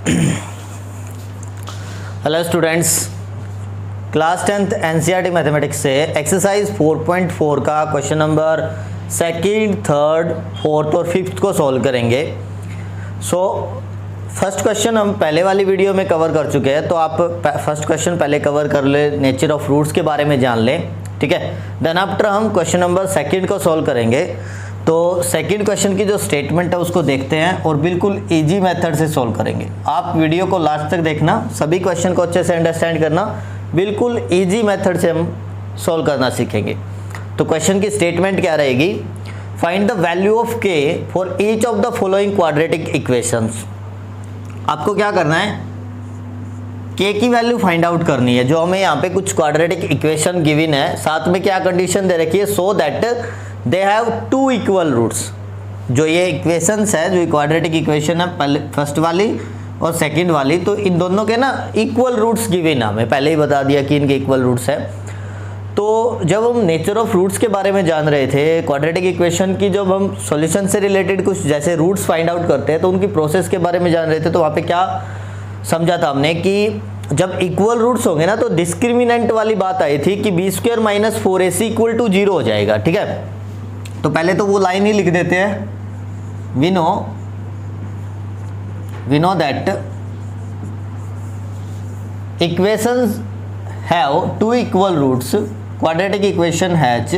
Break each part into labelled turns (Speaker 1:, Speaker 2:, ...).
Speaker 1: Hello students, class 10th NCERT mathematics से exercise 4.4 का question number second, third, fourth और fifth को solve करेंगे। फर्स्ट क्वेश्चन हम पहले वाली वीडियो में कवर कर चुके हैं, तो आप फर्स्ट क्वेश्चन पहले कवर कर ले, नेचर ऑफ रूट्स के बारे में जान लें, ठीक है। देन आफ्टर हम क्वेश्चन नंबर सेकंड को सॉल्व करेंगे। तो सेकंड क्वेश्चन की जो स्टेटमेंट है उसको देखते हैं और बिल्कुल इजी मेथड से सॉल्व करेंगे। आप वीडियो को लास्ट तक देखना, सभी क्वेश्चन को अच्छे से अंडरस्टैंड करना, बिल्कुल इजी मेथड से हम सॉल्व करना सीखेंगे। तो क्वेश्चन की स्टेटमेंट क्या रहेगी? फाइंड द वैल्यू ऑफ के for each of the following quadratic equations. आपको क्या करना है, के की वैल्यू फाइंड आउट करनी है। जो हमें यहाँ पे कुछ क्वाड्रेटिक इक्वेशन गिवन है, साथ में क्या कंडीशन दे रखी है, so that they have two equal roots. जो ये इक्वेशंस है, जो क्वाड्रेटिक इक्वेशन है, पहले फर्स्ट वाली और सेकंड वाली, तो इन दोनों के ना इक्वल रूट्स गिवन है। हमें पहले ही बता दिया कि इनके इक्वल रूट्स है। तो जब हम नेचर ऑफ रूट्स के बारे में जान रहे थे, क्वाड्रेटिक इक्वेशन की जब हम सॉल्यूशन से रिलेटेड कुछ जैसे रूट्स फाइंड आउट करते हैं, तो उनकी प्रोसेस के बारे में जान रहे थे। तो वहाँ पे क्या समझा था हमने कि जब इक्वल रूट्स होंगे ना, तो डिस्क्रिमिनेंट वाली बात आई थी कि B square minus 4ac equal to 0 हो जाएगा, ठीक है। तो पहले तो वो लाइन ही लिख देते हैं, we know that equations have two equal roots. Quadratic equation has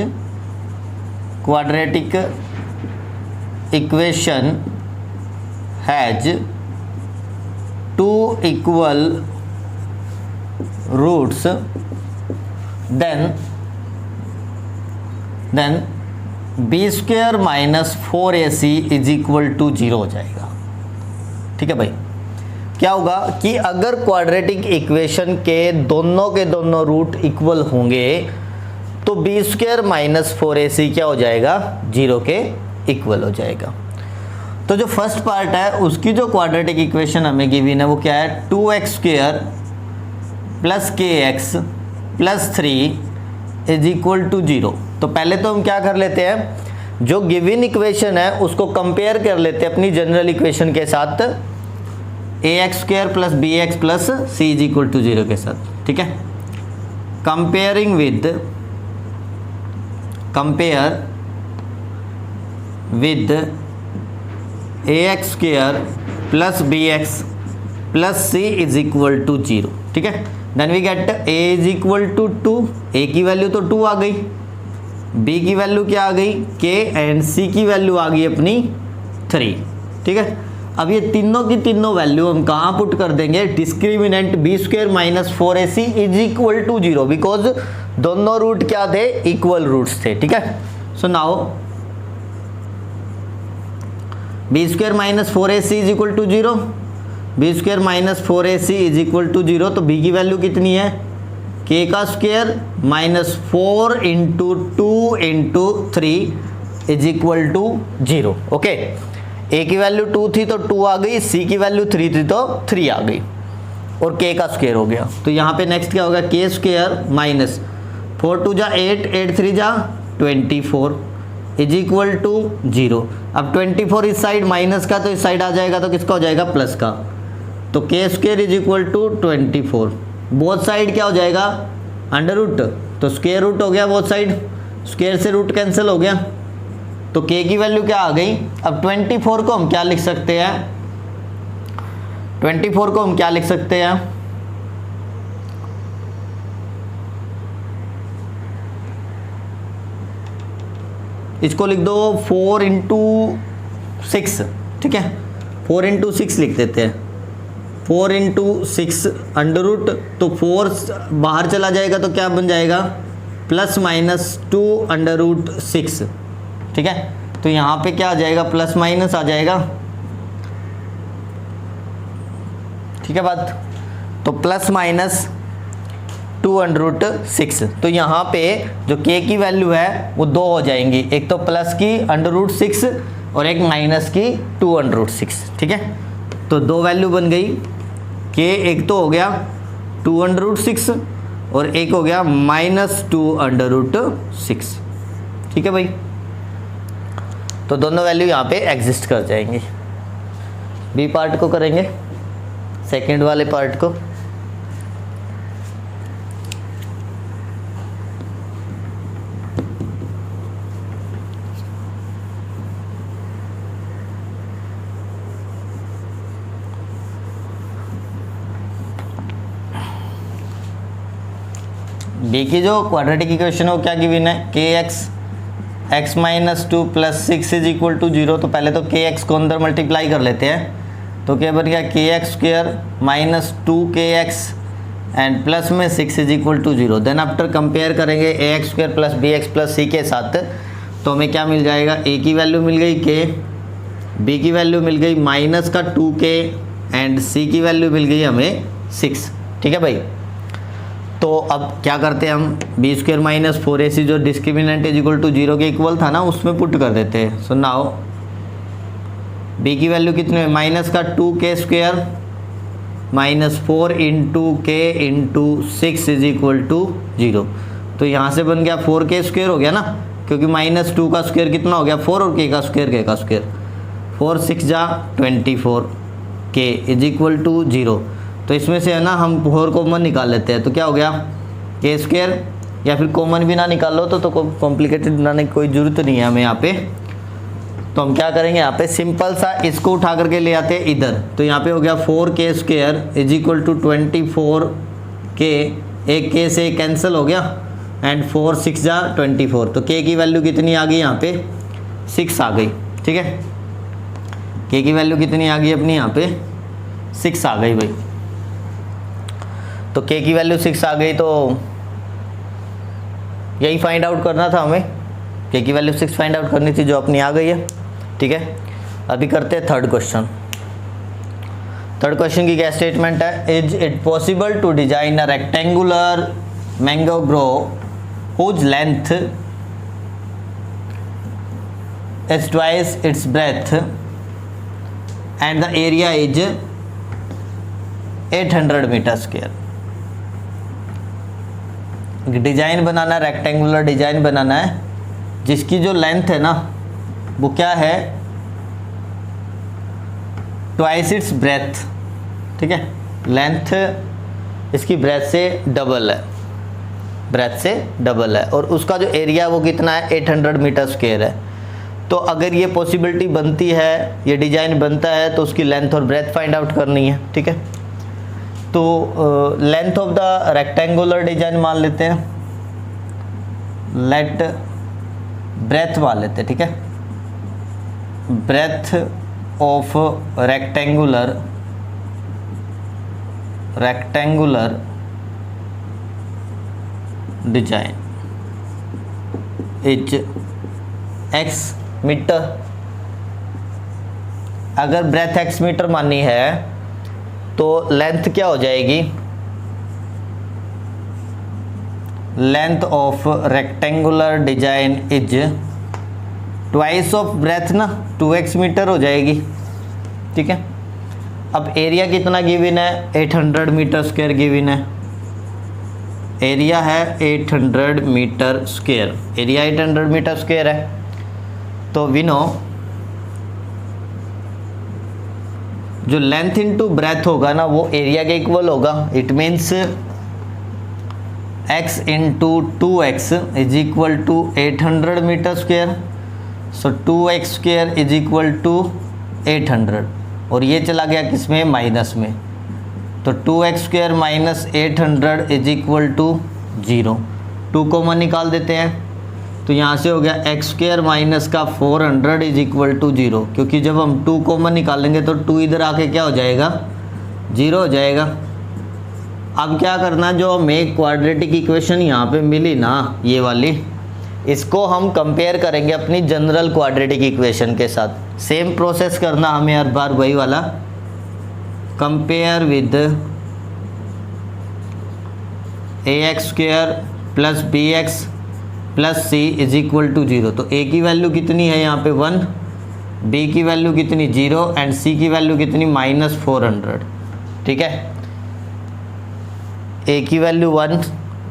Speaker 1: two equal roots, then B square minus 4ac is equal to 0 हो जाएगा, ठीक है भाई। क्या होगा कि अगर क्वाड्रेटिक इक्वेशन के दोनों रूट इक्वल होंगे तो बी स्क्वायर माइनस 4ac क्या हो जाएगा, 0 के इक्वल हो जाएगा। तो जो फर्स्ट पार्ट है उसकी जो क्वाड्रेटिक इक्वेशन हमें गिवन है वो क्या है, 2x square plus kx plus 3 is equal to 0। तो पहले तो हम क्या कर लेते हैं, जो गिवन इक्वेशन है उसको कंपेयर कर लेते हैं अपनी जनरल इक्वेशन के साथ, ax square plus bx plus c is equal to 0 के साथ, ठीक है। Compare with ax square plus bx plus c is equal to 0, ठीक है। Then we get a is equal to 2, a की वैल्यू तो 2 आ गई, b की वैल्यू क्या आ गई, k, एंड c की वैल्यू आ गई अपनी 3, ठीक है। अब ये तीनों की तीनों वैल्यू हम कहाँ पुट कर देंगे, discriminant B square minus 4ac is equal to 0, because दोनों रूट क्या थे, इक्वल रूट्स थे, ठीक है। So now B square minus 4ac is equal to 0, B square minus 4ac is equal to 0। तो b की वैल्यू कितनी है, k का square minus 4 into 2 into 3 is equal to 0, okay. a की वैल्यू 2 थी तो 2 आ गई, c की वैल्यू 3 थी तो 3 आ गई, और k का स्क्वायर हो गया। तो यहाँ पे नेक्स्ट क्या होगा, k स्क्वायर माइनस 4 2 जा 8, 8 3 जा 24 इज इक्वल टू 0। अब 24 इस साइड माइनस का, तो इस साइड आ जाएगा तो किसका हो जाएगा, प्लस का। तो k square is equal to 24, both side क्या हो जाएगा, अंडर रूट, तो स्क्वायर रूट हो गया बोथ साइड, स्क्वायर से रूट कैंसिल हो गया, तो k की वैल्यू क्या आ गई। अब 24 को हम क्या लिख सकते हैं, 24 को हम क्या लिख सकते हैं, इसको लिख दो 4 इंटू 6, ठीक है। 4 इंटू 6 लिख देते हैं, 4 इंटू 6 अंडर रूट, तो 4 बाहर चला जाएगा तो क्या बन जाएगा, प्लस माइनस 2 अंडर रूट 6, ठीक है। तो यहाँ पे क्या आ जाएगा, प्लस माइनस आ जाएगा, ठीक है बात। तो प्लस माइनस 2 अंडर रूट 6, तो यहाँ पे जो k की वैल्यू है वो 2 हो जाएंगी, एक तो प्लस की अंडर रूट 6 और एक माइनस की 2 अंडर रूट 6, ठीक है। तो 2 वैल्यू बन गई, k एक तो हो गया 2 अंडर रूट 6 और एक हो गया माइनस 2 अंडर रूट 6, ठीक है भाई। तो दोनों वैल्यू यहाँ पे एग्जिस्ट कर जाएंगी। बी पार्ट को करेंगे। सेकंड वाले पार्ट को। बी की जो क्वाड्रेटिक इक्वेशन है वो क्या गिवन है, K X minus two plus six is equal to zero. तो पहले तो के एक्स को अंदर मल्टीप्लाई कर लेते हैं, तो क्या बन गया k x square minus two k x and plus में six is equal to zero. Then after compare करेंगे a x square plus b x plus c के साथ, तो हमें क्या मिल जाएगा, ए की वैल्यू मिल गई के, बी की वैल्यू मिल गई माइनस का टू के एंड सी की वैल्यू मिल गई हमें सिक्स। ठीक है भाई, तो अब क्या करते हैं हम, B square minus four A C जो discriminant is equal to zero के इक्वल था ना, उसमें पुट कर देते हैं। सो नाउ बी की वैल्यू कितनी है, माइनस का two K square minus four into K into six is equal to zero. तो यहाँ से बन गया फोर के स्क्वेयर हो गया ना, क्योंकि माइनस टू का स्क्वेयर कितना हो गया फोर और के का स्क्वेयर फोर सिक्स जा 24 के इज इक्वल टू जीरो। तो इसमें से है ना हम फोर कॉमन निकाल लेते हैं, तो क्या हो गया के स्क्वेयर, या फिर कॉमन भी ना निकालो तो कॉम्प्लिकेटेड बनाने की कोई ज़रूरत नहीं है हमें यहाँ पे। तो हम क्या करेंगे, यहाँ पे सिंपल सा इसको उठा करके ले आते हैं इधर। तो यहाँ पे हो गया फोर के स्क्वेयर इज इक्वल टू 24 के, एक के से कैंसिल हो गया एंड फोर सिक्स जा 24। तो के की वैल्यू कितनी आ गई, यहाँ पे 6 आ गई। ठीक है, के की वैल्यू कितनी आ गई अपनी, यहाँ पे 6 आ गई भाई। तो के की वैल्यू 6 आ गई, तो यही फाइंड आउट करना था हमें, के की वैल्यू 6 फाइंड आउट करनी थी जो अपनी आ गई है। ठीक है, अभी करते हैं थर्ड क्वेश्चन। थर्ड क्वेश्चन की क्या स्टेटमेंट है, is it possible to design a rectangular mango grove whose length is twice its breadth and the area is 800 metre square. Design बनाना, रेक्टेंगुलर डिजाइन बनाना है जिसकी जो लेंथ है ना वो क्या है, ट्वाइस इट्स ब्रेथ। ठीक है, लेंथ इसकी ब्रेथ से डबल है, और उसका जो एरिया वो कितना है 800 मीटर स्क्वायर है। तो अगर ये पॉसिबिलिटी बनती है, ये डिजाइन बनता है, तो उसकी लेंथ और ब्रेथ फाइंड आउट करनी है। ठीक है, तो length of the rectangular design मान लेते हैं, लेट ब्रेथ मान लेते हैं। ठीक है, breadth of rectangular design is x metre. अगर ब्रेथ x मीटर माननी है तो लेंथ क्या हो जाएगी, length of rectangular design is twice of breadth ना, 2x मीटर हो जाएगी। ठीक है, अब एरिया कितना गिवन है, 800 मीटर स्क्वायर गिवन है, एरिया है 800 metre square, area 800 metre square है। तो वी नो जो लेंथ इनटू ब्रेथ होगा ना वो एरिया के इक्वल होगा। It means x into 2x is equal to 800 metre square. So 2x square is equal to 800, और ये चला गया किस में, माइनस में। तो 2x square minus 800 is equal to 0। 2 common निकाल देते हैं, तो यहाँ से हो गया एक्स स्क्वायर माइनस का 400 इज इक्वल टू 0, क्योंकि जब हम 2 कॉमन निकालेंगे तो 2 इधर आके क्या हो जाएगा, 0 हो जाएगा। अब क्या करना, जो हमें क्वाड्रेटिक इक्वेशन यहाँ पे मिली ना ये वाली, इसको हम कंपेयर करेंगे अपनी जनरल क्वाड्रेटिक इक्वेशन के साथ। सेम प्रोसेस करना हमें हर बार वही वाला, compare with ax square plus bx plus C is equal to 0। तो a की वैल्यू कितनी है यहाँ पे 1, b की वैल्यू कितनी 0 एंड c की वैल्यू कितनी -400। ठीक है, a की वैल्यू 1,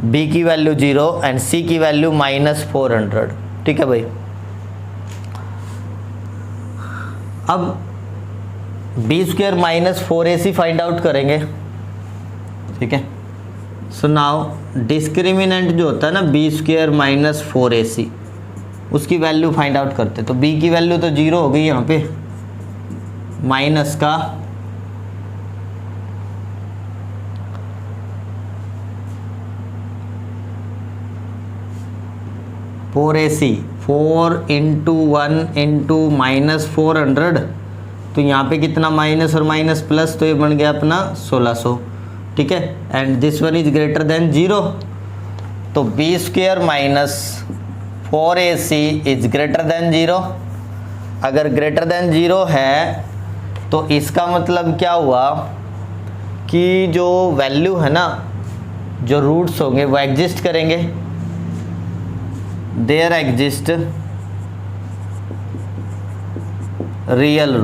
Speaker 1: b की वैल्यू 0 एंड c की वैल्यू -400। ठीक है भाई, अब B square minus 4ac find out करेंगे, ठीक है। सो नाउ डिस्क्रिमिनेंट जो होता है ना बी स्क्वायर माइनस 4ac, उसकी वैल्यू फाइंड आउट करते। तो b की वैल्यू तो 0 हो गई यहाँ पे, माइनस का (4ac) 4 इंटू 1 इंटू माइनस 400, तो यहाँ पे कितना माइनस और माइनस प्लस, तो ये बन गया अपना 1600, ठीक है। And this one is greater than 0, तो B square minus 4ac is greater than 0। अगर ग्रेटर देन 0 है तो इसका मतलब क्या हुआ कि जो वैल्यू है ना, जो रूट्स होंगे वो एग्जिस्ट करेंगे, देयर एग्जिस्ट रियल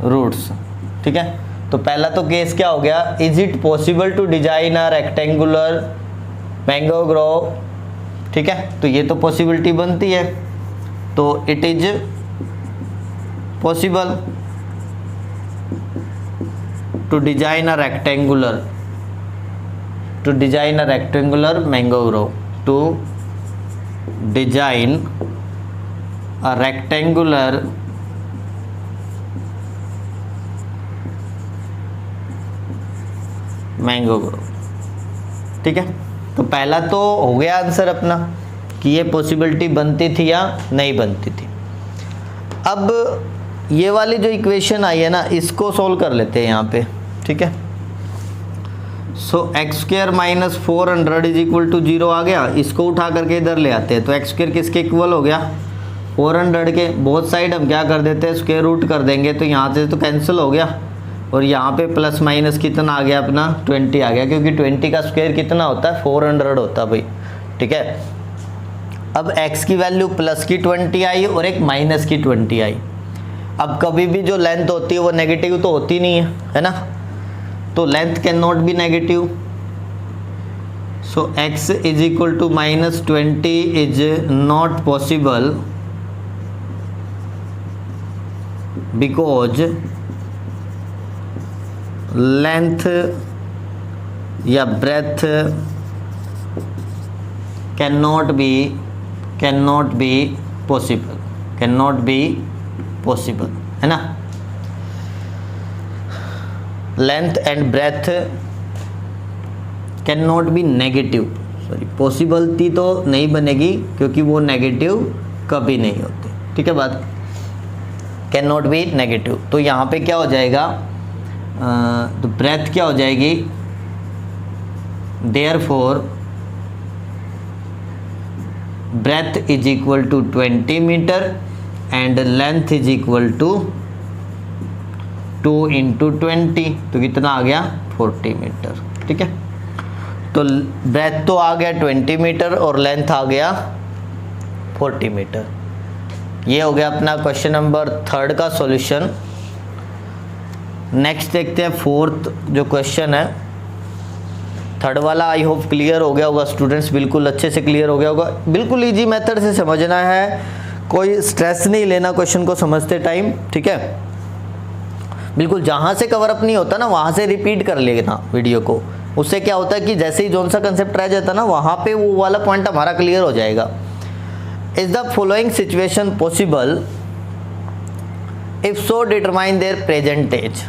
Speaker 1: रूट्स, ठीक है। तो पहला तो केस क्या हो गया, is it possible to design a rectangular mango grove, ठीक है। तो ये तो पॉसिबिलिटी बनती है, तो it is possible to design a rectangular mango grove, to design a rectangular mango grove, ठीक है। तो पहला तो हो गया आंसर अपना कि ये पॉसिबिलिटी बनती थी या नहीं बनती थी। अब ये वाली जो इक्वेशन आई है ना, इसको सोल्व कर लेते हैं यहाँ पे, ठीक है। So x square minus 400 is equal to 0 आ गया, इसको उठा करके इधर ले आते हैं, तो एक्स स्क्वायर किसके इक्वल हो गया, 400 के। बोथ साइड हम क्या कर देते हैं, स्क्वायर रूट कर देंगे, तो यहाँ से तो कैंसिल हो गया, और यहाँ पे प्लस माइनस कितना आ गया अपना 20 आ गया, क्योंकि 20 का स्क्वायर कितना होता है 400 होता है भाई, ठीक है। अब x की वैल्यू प्लस की 20 आई और एक माइनस की 20 आई। अब कभी भी जो लेंथ होती है वो नेगेटिव तो होती नहीं है ना, तो length can not be negative, so x is equal to minus 20 is not possible because length या breadth can not be possible, है ना। Length and breadth can not be negative, sorry possibility तो नहीं बनेगी क्योंकि वो नेगेटिव कभी नहीं होते, ठीक है बात, कैन नॉट बी नेगेटिव। तो यहाँ पे क्या हो जाएगा, तो ब्रेथ क्या हो जाएगी, therefore breadth is equal to 20 metre and length is equal to 2 into 20, तो कितना आ गया 40 मीटर, ठीक है। तो ब्रेथ तो आ गया 20 मीटर और लेंथ आ गया 40 मीटर। ये हो गया अपना क्वेश्चन नंबर 3 का सॉल्यूशन। नेक्स्ट देखते हैं 4th जो क्वेश्चन है। 3rd वाला आई होप क्लियर हो गया होगा स्टूडेंट्स, बिल्कुल अच्छे से क्लियर हो गया होगा। बिल्कुल इजी मेथड से समझना है, कोई स्ट्रेस नहीं लेना क्वेश्चन को समझते टाइम, ठीक है। बिल्कुल जहाँ से कवर अप नहीं होता ना वहाँ से रिपीट कर लेना वीडियो को, उससे क्या होता है कि जैसे ही जोन सा कंसेप्ट रह जाता है ना वहाँ पे वो वाला पॉइंट हमारा क्लियर हो जाएगा। Is the following situation possible, if so determine their present age.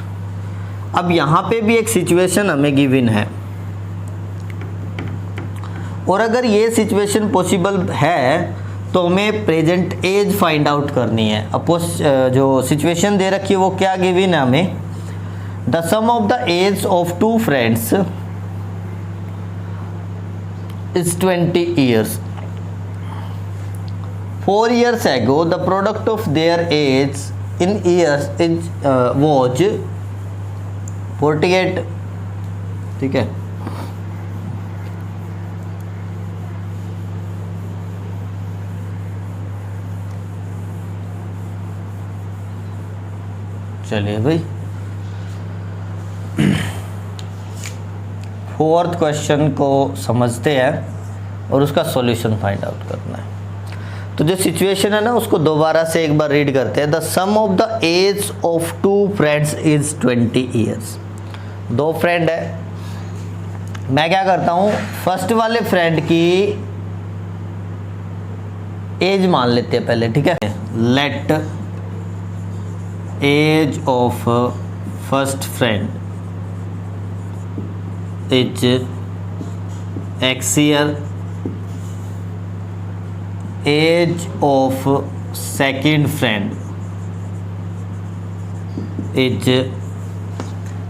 Speaker 1: अब यहाँ पे भी एक सिचुएशन हमें गिवन है, और अगर ये सिचुएशन पॉसिबल है तो हमें प्रेजेंट एज फाइंड आउट करनी है। अपोज जो सिचुएशन दे रखी है वो क्या गिवन है हमें, the sum of the age of 2 friends is 20 years. 4 years ago the product of their age in years was 48, ठीक है। चलिए भाई 4th क्वेश्चन को समझते हैं और उसका सॉल्यूशन फाइंड आउट करना है। तो जो सिचुएशन है ना उसको दोबारा से एक बार रीड करते हैं। The sum of the age of two friends is 20 years. दो फ्रेंड है, मैं क्या करता हूं, फर्स्ट वाले फ्रेंड की एज मान लेते हैं पहले, ठीक है। Let age of first friend is x year, age of second friend is,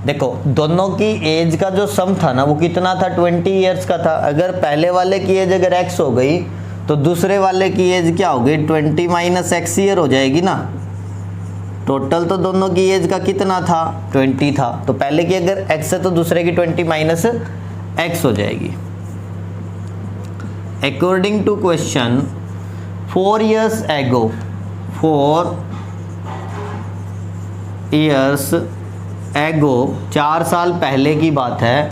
Speaker 1: देखो दोनों की एज का जो सम था ना वो कितना था, 20 ईयर्स का था। अगर पहले वाले की एज अगर x हो गई तो दूसरे वाले की एज क्या हो गई, 20 माइनस एक्स ईयर हो जाएगी ना। टोटल तो दोनों की एज का कितना था, 20 था। तो पहले की अगर x है तो दूसरे की 20 माइनस x हो जाएगी। According to question 4 years ago, 4 years ago 4 साल पहले की बात है।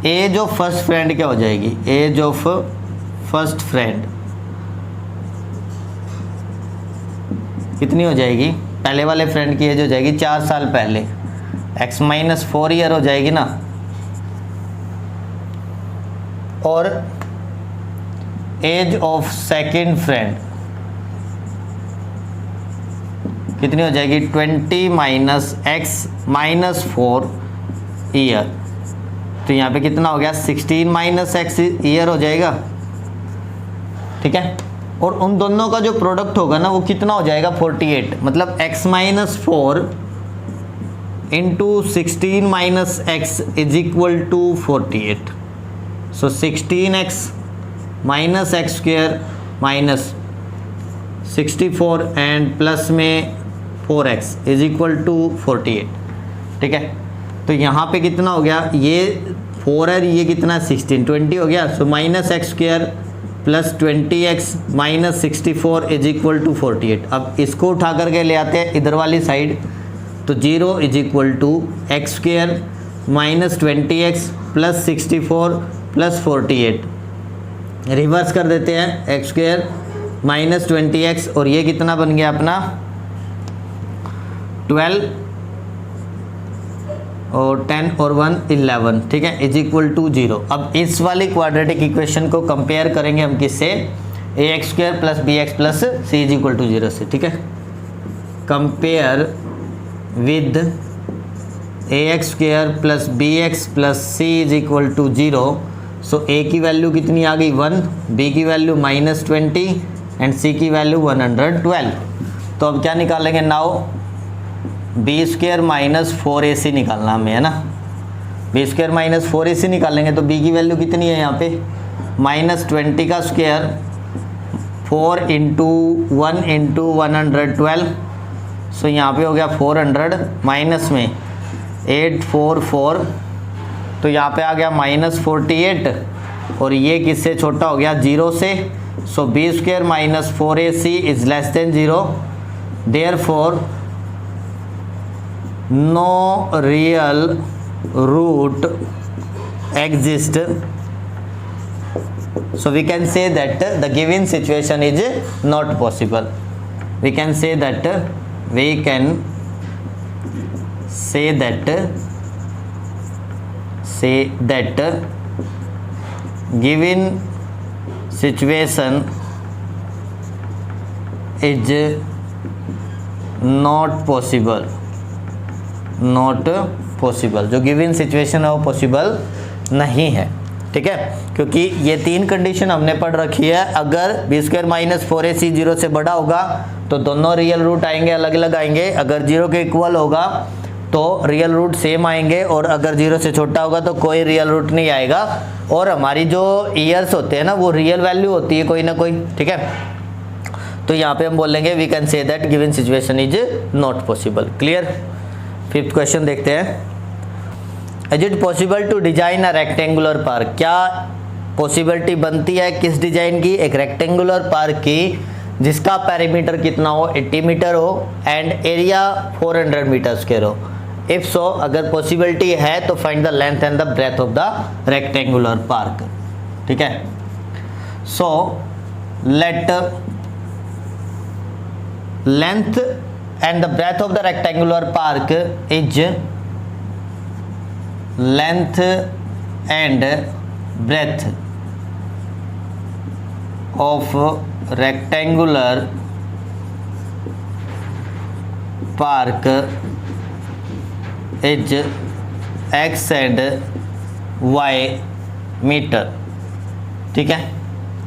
Speaker 1: एज ऑफ फर्स्ट फ्रेंड क्या हो जाएगी, एज ऑफ फर्स्ट फ्रेंड कितनी हो जाएगी, पहले वाले फ्रेंड की एज हो जाएगी 4 साल पहले, x माइनस 4 ईयर हो जाएगी ना। और एज ऑफ सेकेंड फ्रेंड कितनी हो जाएगी, 20 माइनस एक्स माइनस 4 ईयर। तो यहाँ पे कितना हो गया, 16 माइनस एक्स ईयर हो जाएगा, ठीक है। और उन दोनों का जो प्रोडक्ट होगा ना वो कितना हो जाएगा, 48। मतलब x minus 4 into 16 minus x is equal to 48। So 16x minus x square minus 64 and plus में 4x इज इक्वल टू 48, ठीक है। तो यहाँ पे कितना हो गया, ये 4 है, ये कितना 16, 20 हो गया। So minus x square plus 20x minus 64 is equal to 48। अब इसको उठा करके ले आते हैं इधर वाली साइड, तो 0 is equal to x square minus 20x plus 64 plus 48। Reverse कर देते हैं, एक्स स्क्वेयर माइनस 20x और ये कितना बन गया अपना 12 और 10 और 1 11, ठीक है, इज इक्वल टू 0। अब इस वाली क्वाड्रेटिक इक्वेशन को कंपेयर करेंगे हम किससे, a x square plus b x plus C is equal to 0 से, ठीक है। Compare with a x square plus b x plus C is equal to 0। So a की वैल्यू कितनी आ गई 1, बी की वैल्यू माइनस 20 एंड सी की value 112। तो अब क्या निकालेंगे, now B square minus 4ac निकालना हमें, है ना। बी स्क्वेयर माइनस 4ac निकालेंगे तो बी की वैल्यू कितनी है यहाँ पे, माइनस 20 का स्क्वेयर 4 इंटू 1 इंटू 112। सो यहाँ पे हो गया 400 माइनस में 844, तो यहाँ पे आ गया माइनस 48 और ये किससे छोटा हो गया, 0 से। So b square minus 4ac is less than 0, therefore no real root exist, so we can say that the given situation is not possible. We can say that given situation is not possible, not possible. जो given situation है वो possible नहीं है, ठीक है, क्योंकि ये 3 condition हमने पढ़ रखी है। अगर बी स्क्वायर माइनस 4ac 0 से बड़ा होगा तो दोनों रियल रूट आएंगे, अलग अलग आएंगे। अगर 0 के इक्वल होगा तो रियल रूट सेम आएंगे, और अगर 0 से छोटा होगा तो कोई रियल रूट नहीं आएगा। और हमारी जो ईयर्स होते हैं ना वो रियल वैल्यू होती है कोई ना कोई, ठीक है। तो यहाँ पे हम बोलेंगे we can say that given situation is not possible. Clear. 5th question देखते हैं। Is it possible to design a rectangular park, क्या पॉसिबिलिटी बनती है किस डिजाइन की, एक रेक्टेंगुलर पार्क की जिसका पेरीमीटर कितना हो, 80 मीटर हो एंड एरिया 400 मीटर स्क्वायर हो। इफ सो, अगर पॉसिबिलिटी है तो find the length and the breadth of the rectangular park, ठीक है। So let length and the breadth of the rectangular park is length and breadth of rectangular park is x and y metre. ठीक है,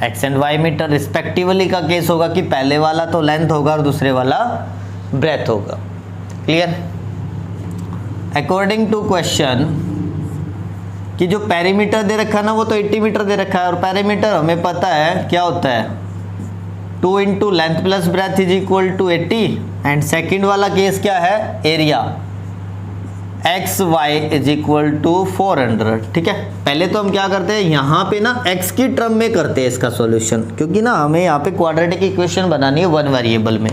Speaker 1: x and y metre respectively का case होगा कि पहले वाला तो लेंथ होगा और दूसरे वाला ब्रेथ होगा। क्लियर? अकॉर्डिंग टू क्वेश्चन कि जो पेरीमीटर दे रखा है ना वो तो 80 मीटर दे रखा है, और पेरीमीटर हमें पता है क्या होता है 2 into length plus breadth is equal to 80। And second वाला केस क्या है, area x y is equal to 400। ठीक है, पहले तो हम क्या करते हैं यहाँ पे ना x की टर्म में करते हैं इसका सॉल्यूशन, क्योंकि ना हमें यहाँ पे क्वाड्रेटिक इक्वेशन बनानी है वन वेरिएबल में।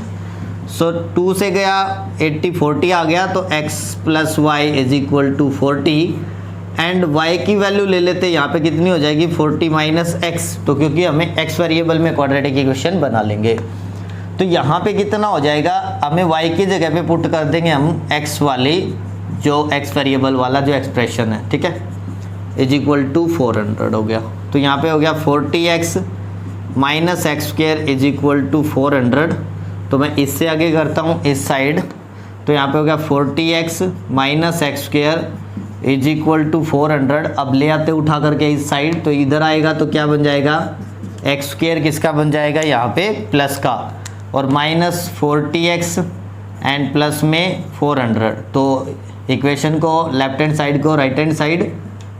Speaker 1: सो 2 से गया 80 40 आ गया, तो x plus y is equal to 40 and y की वैल्यू ले लेते हैं यहाँ पे कितनी हो जाएगी 40 माइनस एक्स, तो क्योंकि हमें x वेरिएबल में क्वाड्रेटिक इक्वेशन बना लेंगे। तो यहाँ पे कितना हो जाएगा, हमें y की जगह पे पुट कर देंगे हम x वाली जो x वेरिएबल वाला जो एक्सप्रेशन है। ठीक है, इज इक्वल टू 400 हो गया। तो यहाँ पे हो गया 40x minus x square is equal to 400। तो मैं इससे आगे करता हूँ इस साइड, तो यहाँ पे हो गया 40x minus x square is equal to 400। अब ले आते उठा करके इस साइड, तो इधर आएगा तो क्या बन जाएगा एक्स स्क्वायर किसका बन जाएगा यहाँ पे प्लस का, और माइनस 40x एंड प्लस में 400। तो इक्वेशन को लेफ्ट हैंड साइड को राइट हैंड साइड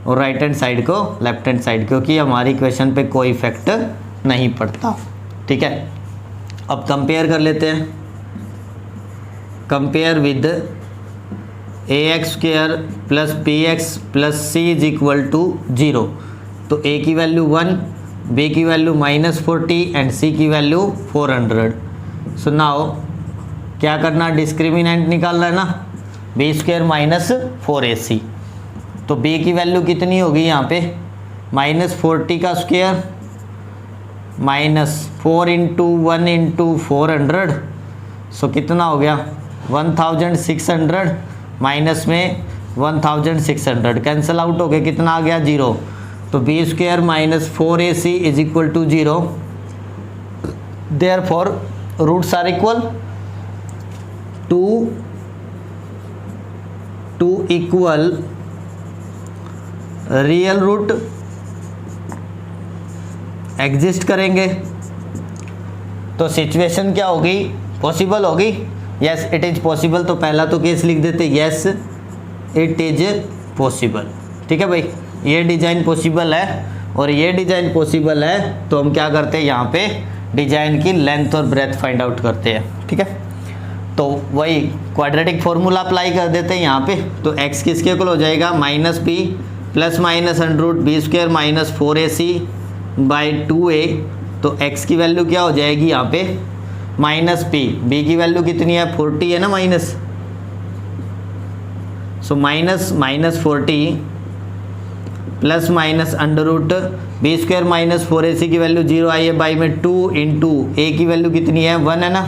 Speaker 1: और राइट हैंड साइड को लेफ्ट हैंड साइड, क्योंकि हमारी इक्वेशन पे कोई इफेक्ट नहीं पड़ता। ठीक है, अब कंपेयर कर लेते हैं। Compare with ax square plus bx plus c is equal to 0। तो a की वैल्यू 1, b की वैल्यू माइनस 40 एंड c की वैल्यू 400। सो नाउ क्या करना, डिस्क्रिमिनेंट निकालना है ना, b स्क्वायर माइनस 4ac। तो b की वैल्यू कितनी होगी यहाँ पे माइनस 40 का स्क्वायर माइनस 4 इंटू 1 इंटू 400। सो कितना हो गया 1600 माइनस में 1600 कैंसिल आउट हो गया, कितना आ गया 0। तो B square minus 4ac is equal to 0। Therefore roots are equal to equal real root exist करेंगे। तो सिचुएशन क्या होगी, पॉसिबल होगी, यस इट इज पॉसिबल। तो पहला तो केस लिख देते यस इट इज पॉसिबल। ठीक है भाई, ये डिजाइन पॉसिबल है और ये डिजाइन पॉसिबल है, तो हम क्या करते हैं यहाँ पे डिजाइन की लेंथ और ब्रेथ फाइंड आउट करते हैं। ठीक है, तो वही क्वाड्रेटिक फॉर्मूला अप्लाई कर देते हैं यहाँ पे। तो x किसके इक्वल हो जाएगा minus b plus minus under root b square minus 4ac by 2a। तो x की वैल्यू क्या हो जाएगी यहाँ पे माइनस b की वैल्यू कितनी है 40 है ना minus, so minus 40 plus minus under root b square minus 4ac की वैल्यू 0 आई है बाई में 2 इंटू a की वैल्यू कितनी है 1 है ना।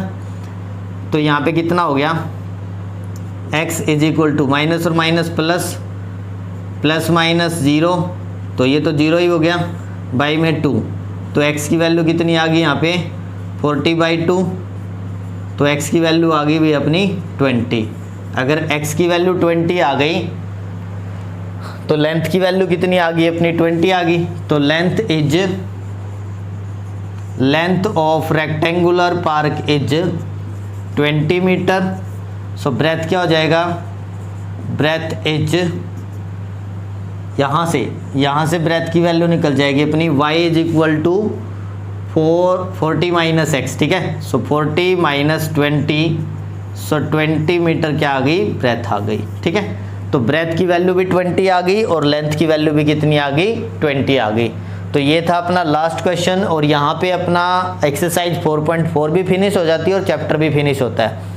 Speaker 1: तो यहाँ पे कितना हो गया x is equal to minus और माइनस प्लस प्लस माइनस 0, तो ये तो 0 ही हो गया बाई में 2। तो x की वैल्यू कितनी आ गई यहाँ पे 40/2। तो x की वैल्यू आ गई भी अपनी 20। अगर x की वैल्यू 20 आ गई तो लेंथ की वैल्यू कितनी आ गई अपनी 20 आ गई। तो length of rectangular park is 20 metre. So breadth क्या हो जाएगा, ब्रेथ इज यहाँ से ब्रेथ की वैल्यू निकल जाएगी अपनी y is equal to 40 minus x. ठीक है, सो 40 माइनस 20, सो 20 मीटर क्या आ गई ब्रेथ आ गई। ठीक है, तो ब्रेथ की वैल्यू भी 20 आ गई और लेंथ की वैल्यू भी कितनी आ गई 20 आ गई। तो ये था अपना लास्ट क्वेश्चन, और यहाँ पे अपना एक्सरसाइज 4.4 भी फिनिश हो जाती है और चैप्टर भी फिनिश होता है।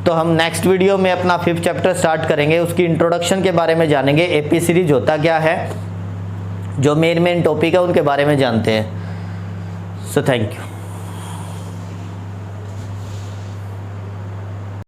Speaker 1: तो हम नेक्स्ट वीडियो में अपना 5th चैप्टर स्टार्ट करेंगे, उसकी इंट्रोडक्शन के बारे में जानेंगे, एपी सीरीज होता क्या है, जो मेन टॉपिक है उनके बारे में जानते हैं। So thank you.